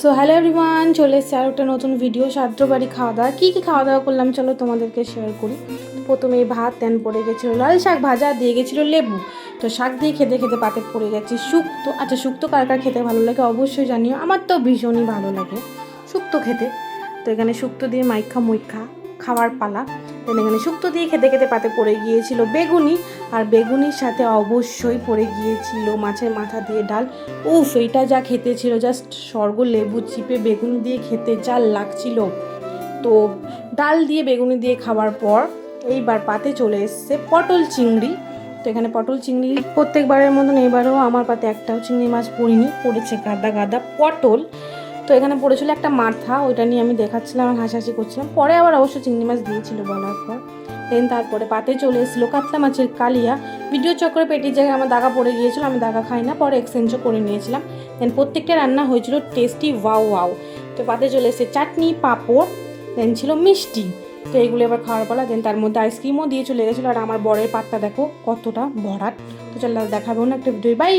So hello everyone, চলে এসেছে আর একটা নতুন ভিডিও। সাদ্র বাড়ি খাওয়া দাওয়া কী খাওয়া দাওয়া করলাম চলো তোমাদেরকে শেয়ার করি। প্রথমে ভাত তেন পড়ে গেছিলো লাল শাক ভাজা, দিয়ে গেছিলো লেবু। তো শাক দিয়ে খেতে খেতে পাতে পড়ে গেছে শুক্তো। আচ্ছা, শুক্তো কার কার খেতে ভালো লাগে অবশ্যই জানিও, আমার তো ভীষণই ভালো লাগে শুক্তো খেতে। তো এখানে শুক্তো দিয়ে মাইখা খাওয়ার পালা। দেন এখানে শুক্তো দিয়ে খেতে খেতে পাতে পড়ে গিয়েছিল বেগুনি, আর বেগুনির সাথে অবশ্যই পড়ে গিয়েছিল মাছের মাথা দিয়ে ডাল। উফ, এইটা যা খেতে ছিল, জাস্ট স্বর্গ। লেবু চিপে বেগুনি দিয়ে খেতে যা লাগছিল। তো ডাল দিয়ে বেগুনি দিয়ে খাওয়ার পর এইবার পাতে চলে এসছে পটল চিংড়ি। তো এখানে পটল চিংড়ি প্রত্যেকবারের মতন এবারেও আমার পাতে একটাও চিংড়ি মাছ পড়িনি, পড়েছে গাদা গাদা পটল। তো এখানে পড়েছিল একটা মাথা, ওইটা নিয়ে আমি দেখাচ্ছিলাম আর হাসাহাসি করছিলাম। পরে আবার অবশ্য চিংড়ি মাছ দিয়েছিল বলার পর। দেন তারপরে পাতে চলে এসেছিলো কাতলা মাছের কালিয়া। ভিডিও চক্রে পেটির জায়গায় আমার দাগা পড়ে গিয়েছিলো, আমি দাগা খাই না, পরে এক্সচেঞ্জও করে নিয়েছিলাম। দেন প্রত্যেকটা রান্না হয়েছিল টেস্টি, ওয়াও ওয়াও। তো পাতে চলে এসেছে চাটনি, পাঁপড়, দেন ছিল মিষ্টি। তো এইগুলো এবার খাওয়ার পালা। দেন তার মধ্যে আইসক্রিমও দিয়ে চলে গেছিলো। আর আমার বরের পাতটা দেখো কতটা ভরাট। তো চল দেখাবো না একটা ভিডিও, বাই।